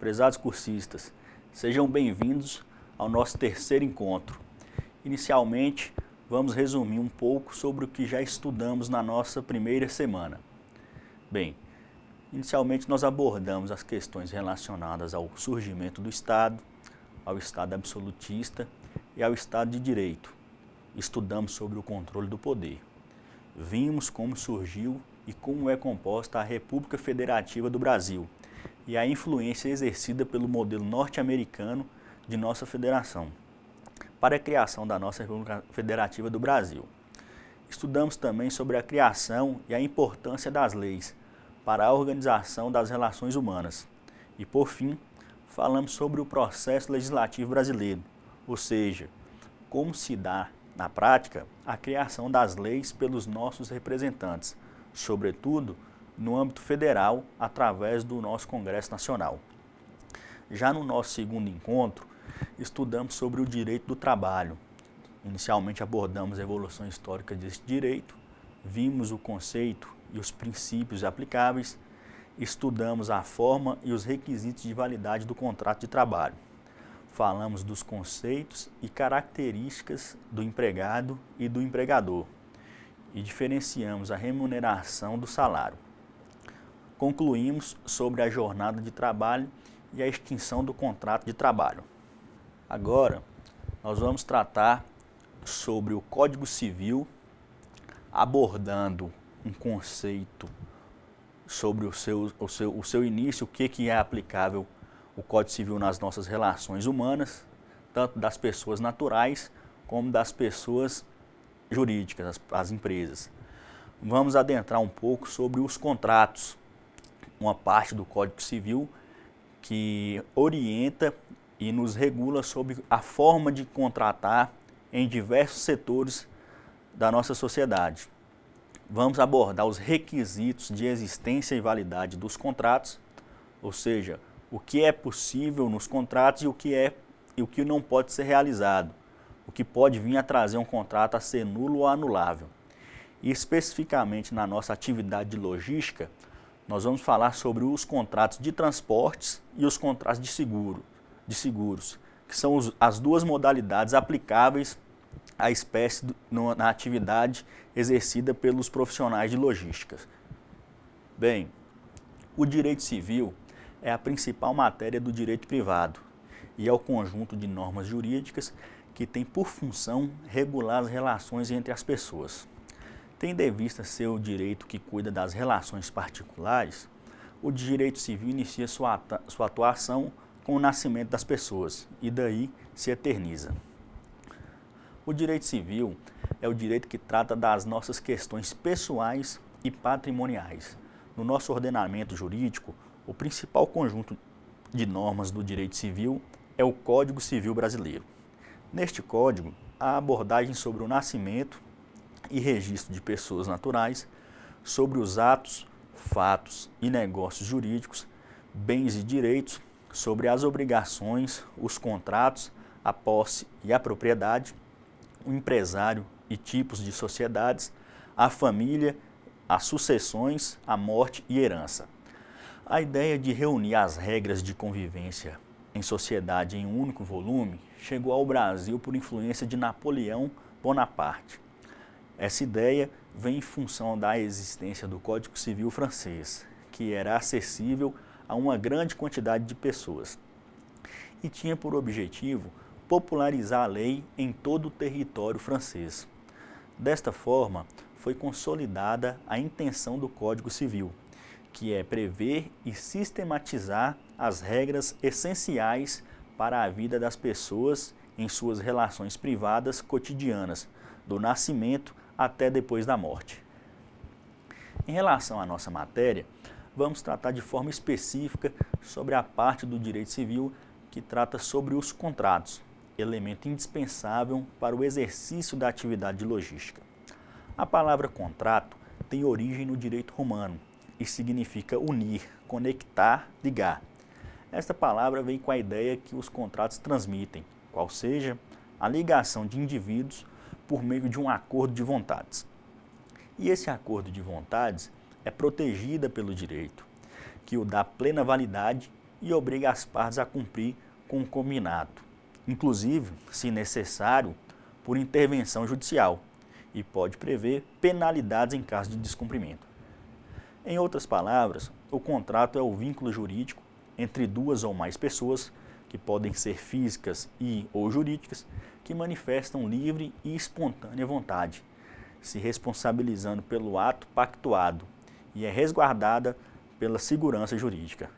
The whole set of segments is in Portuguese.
Prezados cursistas, sejam bem-vindos ao nosso terceiro encontro. Inicialmente, vamos resumir um pouco sobre o que já estudamos na nossa primeira semana. Bem, inicialmente nós abordamos as questões relacionadas ao surgimento do Estado, ao Estado absolutista e ao Estado de Direito. Estudamos sobre o controle do poder. Vimos como surgiu e como é composta a República Federativa do Brasil e a influência exercida pelo modelo norte-americano de nossa federação para a criação da nossa República Federativa do Brasil. Estudamos também sobre a criação e a importância das leis para a organização das relações humanas. E, por fim, falamos sobre o processo legislativo brasileiro, ou seja, como se dá, na prática, a criação das leis pelos nossos representantes, sobretudo no âmbito federal, através do nosso Congresso Nacional. Já no nosso segundo encontro, estudamos sobre o direito do trabalho. Inicialmente abordamos a evolução histórica desse direito, vimos o conceito e os princípios aplicáveis, estudamos a forma e os requisitos de validade do contrato de trabalho. Falamos dos conceitos e características do empregado e do empregador e diferenciamos a remuneração do salário. Concluímos sobre a jornada de trabalho e a extinção do contrato de trabalho. Agora, nós vamos tratar sobre o Código Civil, abordando um conceito sobre o seu início, o que é aplicável o Código Civil nas nossas relações humanas, tanto das pessoas naturais como das pessoas jurídicas, as empresas. Vamos adentrar um pouco sobre os contratos, uma parte do Código Civil que orienta e nos regula sobre a forma de contratar em diversos setores da nossa sociedade. Vamos abordar os requisitos de existência e validade dos contratos, ou seja, o que é possível nos contratos e o que não pode ser realizado, o que pode vir a trazer um contrato a ser nulo ou anulável. E especificamente na nossa atividade de logística, nós vamos falar sobre os contratos de transportes e os contratos de seguros, que são as duas modalidades aplicáveis à espécie na atividade exercida pelos profissionais de logística. Bem, o direito civil é a principal matéria do direito privado e é o conjunto de normas jurídicas que tem por função regular as relações entre as pessoas. Tendo em vista ser o direito que cuida das relações particulares, o direito civil inicia sua atuação com o nascimento das pessoas e daí se eterniza. O direito civil é o direito que trata das nossas questões pessoais e patrimoniais. No nosso ordenamento jurídico, o principal conjunto de normas do direito civil é o Código Civil Brasileiro. Neste código, há abordagem sobre o nascimento e registro de pessoas naturais, sobre os atos, fatos e negócios jurídicos, bens e direitos, sobre as obrigações, os contratos, a posse e a propriedade, o empresário e tipos de sociedades, a família, as sucessões, a morte e herança. A ideia de reunir as regras de convivência em sociedade em um único volume chegou ao Brasil por influência de Napoleão Bonaparte. Essa ideia vem em função da existência do Código Civil francês, que era acessível a uma grande quantidade de pessoas e tinha por objetivo popularizar a lei em todo o território francês. Desta forma, foi consolidada a intenção do Código Civil, que é prever e sistematizar as regras essenciais para a vida das pessoas em suas relações privadas cotidianas, do nascimento até depois da morte. Em relação à nossa matéria, vamos tratar de forma específica sobre a parte do direito civil que trata sobre os contratos, elemento indispensável para o exercício da atividade de logística. A palavra contrato tem origem no direito romano e significa unir, conectar, ligar. Esta palavra vem com a ideia que os contratos transmitem, qual seja a ligação de indivíduos por meio de um acordo de vontades. E esse acordo de vontades é protegida pelo direito, que o dá plena validade e obriga as partes a cumprir com o combinado, inclusive, se necessário, por intervenção judicial, e pode prever penalidades em caso de descumprimento. Em outras palavras, o contrato é o vínculo jurídico entre duas ou mais pessoas, que podem ser físicas e ou jurídicas, que manifestam livre e espontânea vontade, se responsabilizando pelo ato pactuado e é resguardada pela segurança jurídica.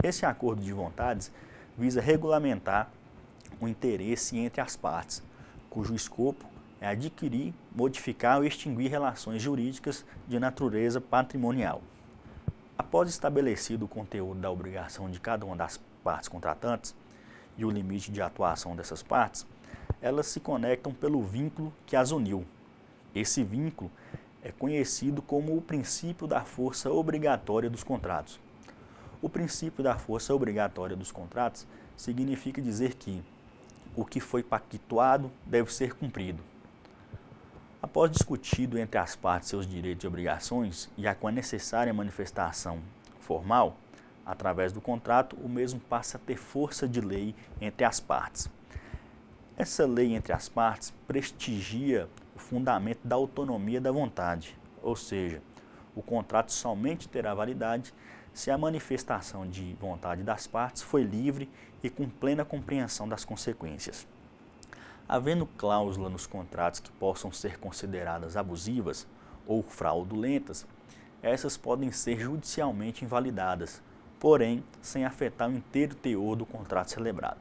Esse acordo de vontades visa regulamentar o interesse entre as partes, cujo escopo é adquirir, modificar ou extinguir relações jurídicas de natureza patrimonial. Após estabelecido o conteúdo da obrigação de cada uma das partes contratantes e o limite de atuação dessas partes, elas se conectam pelo vínculo que as uniu. Esse vínculo é conhecido como o princípio da força obrigatória dos contratos. O princípio da força obrigatória dos contratos significa dizer que o que foi pactuado deve ser cumprido. Após discutido entre as partes seus direitos e obrigações e com a necessária manifestação formal, através do contrato, o mesmo passa a ter força de lei entre as partes. Essa lei entre as partes prestigia o fundamento da autonomia da vontade, ou seja, o contrato somente terá validade se a manifestação de vontade das partes foi livre e com plena compreensão das consequências. Havendo cláusula nos contratos que possam ser consideradas abusivas ou fraudulentas, essas podem ser judicialmente invalidadas, porém sem afetar o inteiro teor do contrato celebrado.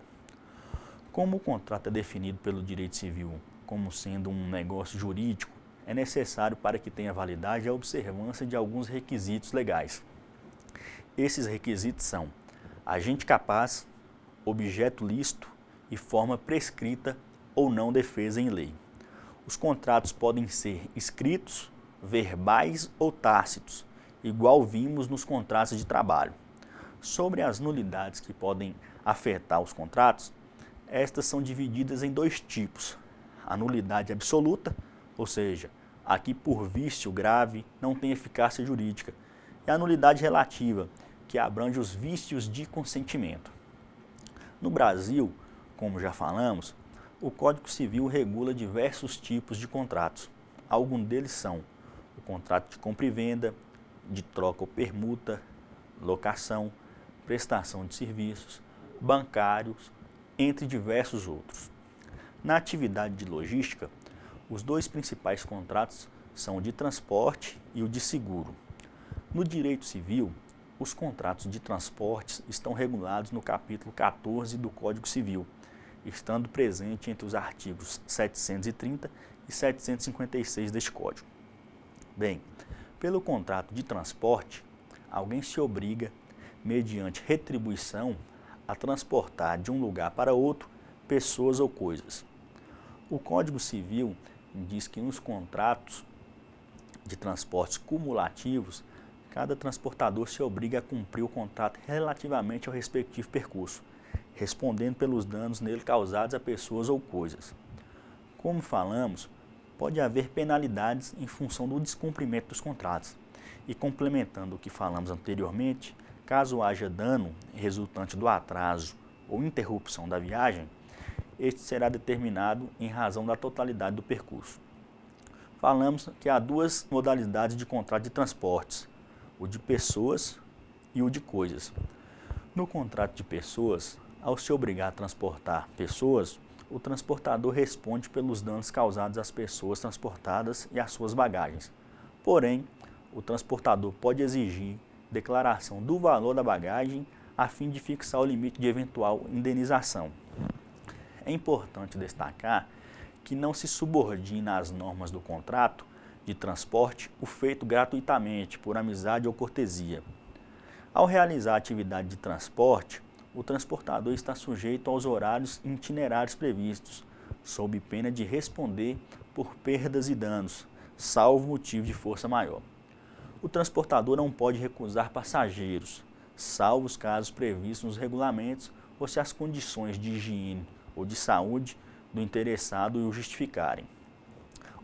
Como o contrato é definido pelo direito civil como sendo um negócio jurídico, é necessário para que tenha validade a observância de alguns requisitos legais. Esses requisitos são agente capaz, objeto lícito e forma prescrita ou não defesa em lei. Os contratos podem ser escritos, verbais ou tácitos, igual vimos nos contratos de trabalho. Sobre as nulidades que podem afetar os contratos, estas são divididas em dois tipos: a nulidade absoluta, ou seja, a que por vício grave não tem eficácia jurídica, e a nulidade relativa, que abrange os vícios de consentimento. No Brasil, como já falamos, o Código Civil regula diversos tipos de contratos. Alguns deles são o contrato de compra e venda, de troca ou permuta, locação, prestação de serviços, bancários, entre diversos outros. Na atividade de logística, os dois principais contratos são o de transporte e o de seguro. No direito civil, os contratos de transportes estão regulados no capítulo 14 do Código Civil, estando presente entre os artigos 730 e 756 deste Código. Bem, pelo contrato de transporte, alguém se obriga, mediante retribuição, a transportar de um lugar para outro pessoas ou coisas. O Código Civil diz que nos contratos de transportes cumulativos, cada transportador se obriga a cumprir o contrato relativamente ao respectivo percurso, respondendo pelos danos nele causados a pessoas ou coisas. Como falamos, pode haver penalidades em função do descumprimento dos contratos. E complementando o que falamos anteriormente, caso haja dano resultante do atraso ou interrupção da viagem, este será determinado em razão da totalidade do percurso. Falamos que há duas modalidades de contrato de transportes, o de pessoas e o de coisas. No contrato de pessoas, ao se obrigar a transportar pessoas, o transportador responde pelos danos causados às pessoas transportadas e às suas bagagens. Porém, o transportador pode exigir declaração do valor da bagagem a fim de fixar o limite de eventual indenização. É importante destacar que não se subordina às normas do contrato de transporte o feito gratuitamente, por amizade ou cortesia. Ao realizar a atividade de transporte, o transportador está sujeito aos horários e itinerários previstos, sob pena de responder por perdas e danos, salvo motivo de força maior. O transportador não pode recusar passageiros, salvo os casos previstos nos regulamentos ou se as condições de higiene ou de saúde do interessado o justificarem.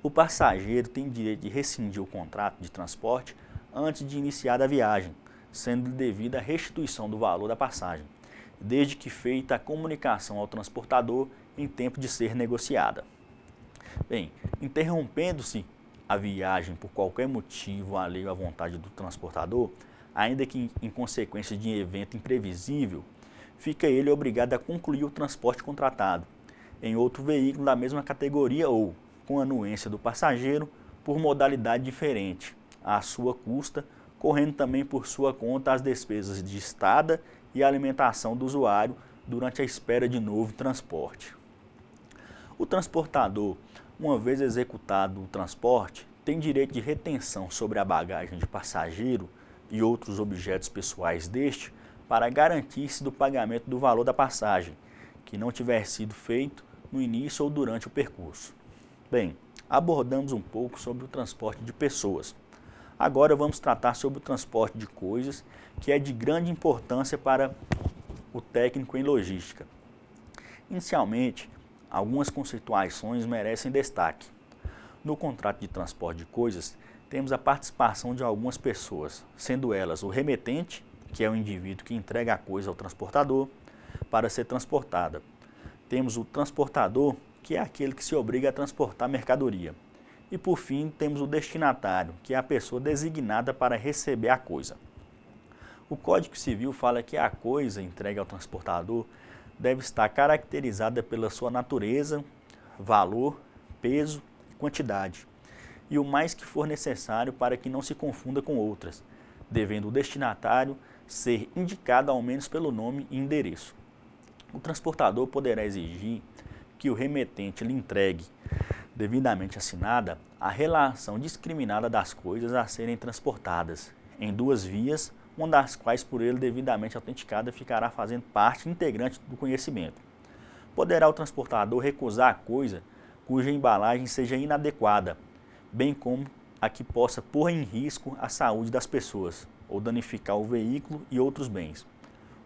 O passageiro tem direito de rescindir o contrato de transporte antes de iniciar a viagem, sendo devida a restituição do valor da passagem, desde que feita a comunicação ao transportador em tempo de ser negociada. Bem, interrompendo-se a viagem por qualquer motivo alheio à vontade do transportador, ainda que em consequência de um evento imprevisível, fica ele obrigado a concluir o transporte contratado em outro veículo da mesma categoria ou, com anuência do passageiro, por modalidade diferente, à sua custa, correndo também por sua conta as despesas de estada e alimentação do usuário durante a espera de novo transporte. O transportador, uma vez executado o transporte, tem direito de retenção sobre a bagagem de passageiro e outros objetos pessoais deste para garantir-se do pagamento do valor da passagem, que não tiver sido feito no início ou durante o percurso. Bem, abordamos um pouco sobre o transporte de pessoas. Agora vamos tratar sobre o transporte de coisas, que é de grande importância para o técnico em logística. Inicialmente, algumas conceituações merecem destaque. No contrato de transporte de coisas, temos a participação de algumas pessoas, sendo elas o remetente, que é o indivíduo que entrega a coisa ao transportador, para ser transportada. Temos o transportador, que é aquele que se obriga a transportar mercadoria. E por fim, temos o destinatário, que é a pessoa designada para receber a coisa. O Código Civil fala que a coisa entregue ao transportador deve estar caracterizada pela sua natureza, valor, peso e quantidade, e o mais que for necessário para que não se confunda com outras, devendo o destinatário ser indicado ao menos pelo nome e endereço. O transportador poderá exigir que o remetente lhe entregue, devidamente assinada, a relação discriminada das coisas a serem transportadas, em duas vias, uma das quais por ele devidamente autenticada ficará fazendo parte integrante do conhecimento. Poderá o transportador recusar a coisa cuja embalagem seja inadequada, bem como a que possa pôr em risco a saúde das pessoas, ou danificar o veículo e outros bens.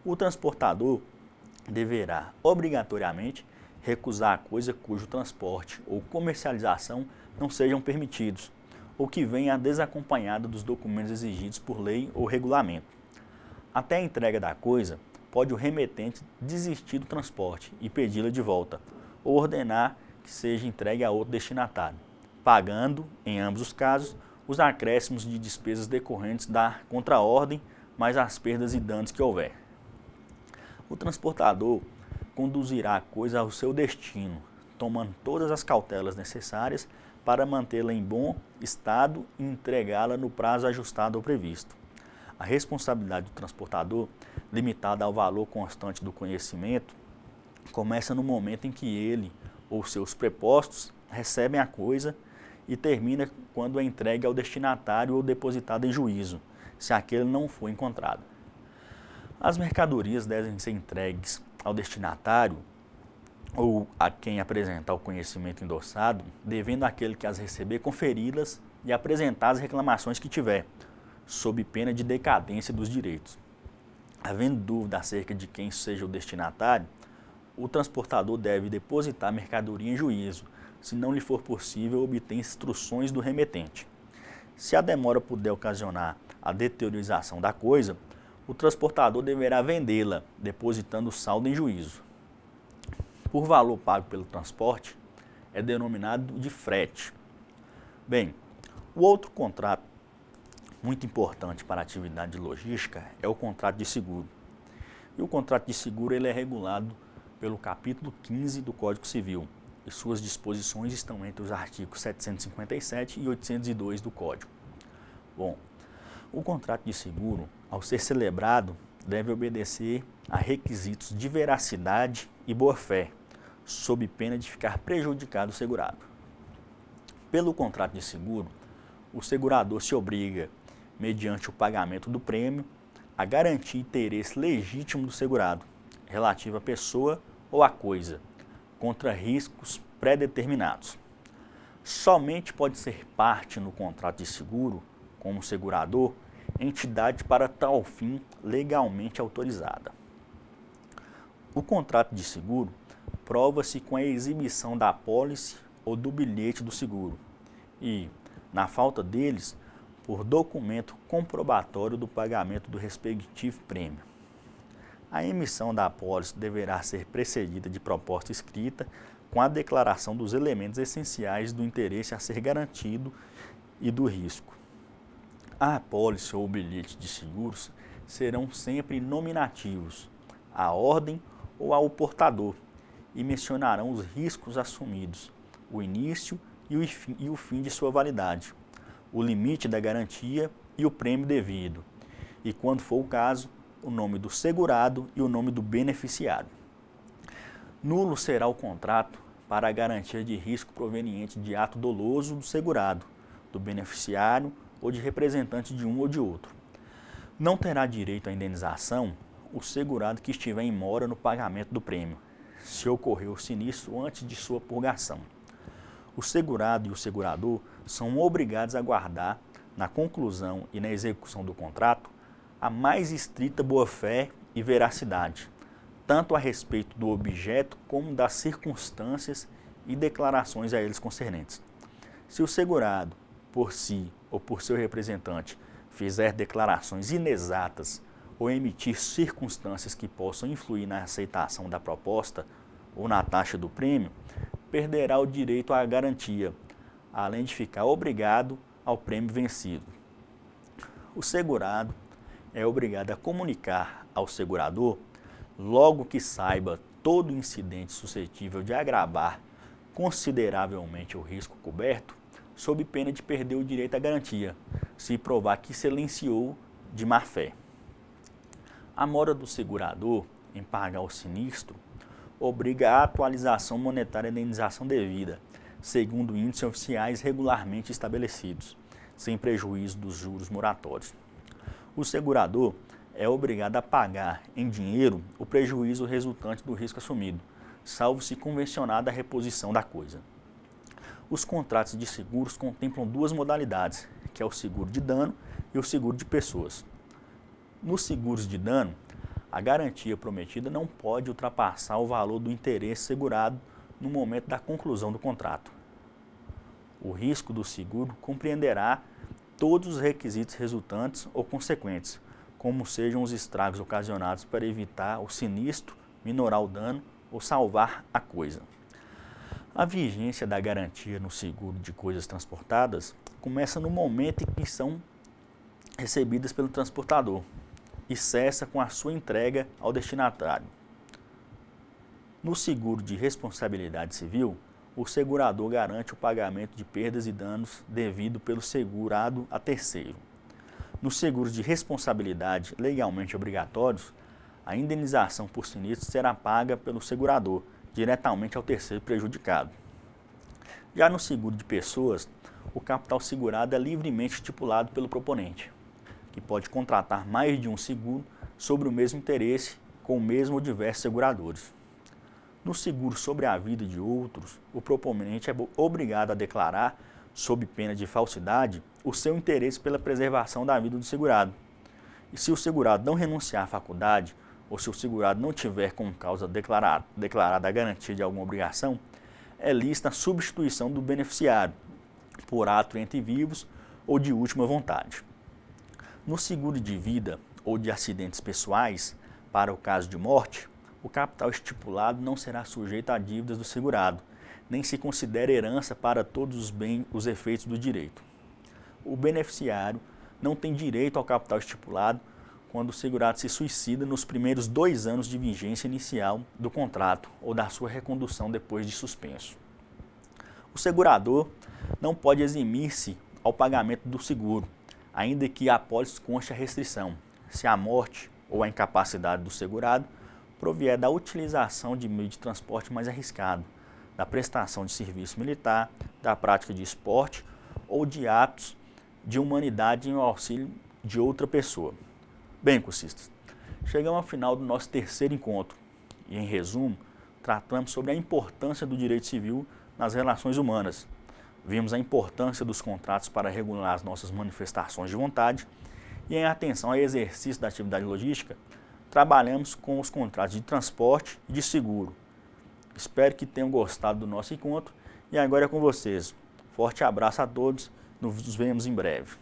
O transportador deverá, obrigatoriamente, recusar a coisa cujo transporte ou comercialização não sejam permitidos, ou que venha desacompanhada dos documentos exigidos por lei ou regulamento. Até a entrega da coisa, pode o remetente desistir do transporte e pedi-la de volta, ou ordenar que seja entregue a outro destinatário, pagando, em ambos os casos, os acréscimos de despesas decorrentes da contraordem, mais as perdas e danos que houver. O transportador conduzirá a coisa ao seu destino, tomando todas as cautelas necessárias para mantê-la em bom estado e entregá-la no prazo ajustado ao previsto. A responsabilidade do transportador, limitada ao valor constante do conhecimento, começa no momento em que ele ou seus prepostos recebem a coisa e termina quando é entregue ao destinatário ou depositada em juízo, se aquele não for encontrado. As mercadorias devem ser entregues ao destinatário ou a quem apresentar o conhecimento endossado, devendo aquele que as receber conferi-las e apresentar as reclamações que tiver, sob pena de decadência dos direitos. Havendo dúvida acerca de quem seja o destinatário, o transportador deve depositar a mercadoria em juízo, se não lhe for possível obter instruções do remetente. Se a demora puder ocasionar a deteriorização da coisa, o transportador deverá vendê-la, depositando o saldo em juízo. Por valor pago pelo transporte, é denominado de frete. Bem, o outro contrato muito importante para a atividade de logística é o contrato de seguro. E o contrato de seguro ele é regulado pelo capítulo 15 do Código Civil, e suas disposições estão entre os artigos 757 e 802 do Código. Bom, o contrato de seguro, ao ser celebrado, deve obedecer a requisitos de veracidade e boa-fé, sob pena de ficar prejudicado o segurado. Pelo contrato de seguro, o segurador se obriga, mediante o pagamento do prêmio, a garantir interesse legítimo do segurado, relativo à pessoa ou à coisa, contra riscos pré-determinados. Somente pode ser parte no contrato de seguro, como segurador, entidade para tal fim legalmente autorizada. O contrato de seguro prova-se com a exibição da apólice ou do bilhete do seguro e, na falta deles, por documento comprobatório do pagamento do respectivo prêmio. A emissão da apólice deverá ser precedida de proposta escrita com a declaração dos elementos essenciais do interesse a ser garantido e do risco. A apólice ou bilhete de seguros serão sempre nominativos, à ordem ou ao portador, e mencionarão os riscos assumidos, o início e o fim de sua validade, o limite da garantia e o prêmio devido, e, quando for o caso, o nome do segurado e o nome do beneficiário. Nulo será o contrato para a garantia de risco proveniente de ato doloso do segurado, do beneficiário ou de representante de um ou de outro. Não terá direito à indenização o segurado que estiver em mora no pagamento do prêmio, se ocorreu o sinistro antes de sua purgação. O segurado e o segurador são obrigados a guardar, na conclusão e na execução do contrato, a mais estrita boa-fé e veracidade, tanto a respeito do objeto como das circunstâncias e declarações a eles concernentes. Se o segurado, por si ou por seu representante, fizer declarações inexatas ou emitir circunstâncias que possam influir na aceitação da proposta ou na taxa do prêmio, perderá o direito à garantia, além de ficar obrigado ao prêmio vencido. O segurado é obrigado a comunicar ao segurador, logo que saiba todo incidente suscetível de agravar consideravelmente o risco coberto, sob pena de perder o direito à garantia, se provar que silenciou de má-fé. A mora do segurador em pagar o sinistro obriga a atualização monetária da indenização devida, segundo índices oficiais regularmente estabelecidos, sem prejuízo dos juros moratórios. O segurador é obrigado a pagar em dinheiro o prejuízo resultante do risco assumido, salvo se convencionada a reposição da coisa. Os contratos de seguros contemplam duas modalidades, que é o seguro de dano e o seguro de pessoas. Nos seguros de dano, a garantia prometida não pode ultrapassar o valor do interesse segurado no momento da conclusão do contrato. O risco do seguro compreenderá todos os requisitos resultantes ou consequentes, como sejam os estragos ocasionados para evitar o sinistro, minorar o dano ou salvar a coisa. A vigência da garantia no seguro de coisas transportadas começa no momento em que são recebidas pelo transportador e cessa com a sua entrega ao destinatário. No seguro de responsabilidade civil, o segurador garante o pagamento de perdas e danos devido pelo segurado a terceiro. Nos seguros de responsabilidade legalmente obrigatórios, a indenização por sinistro será paga pelo segurador, diretamente ao terceiro prejudicado. Já no seguro de pessoas, o capital segurado é livremente estipulado pelo proponente, que pode contratar mais de um seguro sobre o mesmo interesse com o mesmo ou diversos seguradores. No seguro sobre a vida de outros, o proponente é obrigado a declarar, sob pena de falsidade, o seu interesse pela preservação da vida do segurado. E se o segurado não renunciar à faculdade, ou se o segurado não tiver como causa declarada a garantia de alguma obrigação, é lícita a substituição do beneficiário, por ato entre vivos ou de última vontade. No seguro de vida ou de acidentes pessoais, para o caso de morte, o capital estipulado não será sujeito a dívidas do segurado, nem se considera herança para todos os efeitos do direito. O beneficiário não tem direito ao capital estipulado quando o segurado se suicida nos primeiros 2 anos de vigência inicial do contrato ou da sua recondução depois de suspenso. O segurador não pode eximir-se ao pagamento do seguro, ainda que a apólice conste a restrição, se a morte ou a incapacidade do segurado provier da utilização de meio de transporte mais arriscado, da prestação de serviço militar, da prática de esporte ou de atos de humanidade em auxílio de outra pessoa. Bem, cursistas, chegamos ao final do nosso terceiro encontro e, em resumo, tratamos sobre a importância do direito civil nas relações humanas. Vimos a importância dos contratos para regular as nossas manifestações de vontade e, em atenção ao exercício da atividade logística, trabalhamos com os contratos de transporte e de seguro. Espero que tenham gostado do nosso encontro e agora é com vocês. Forte abraço a todos, nos vemos em breve.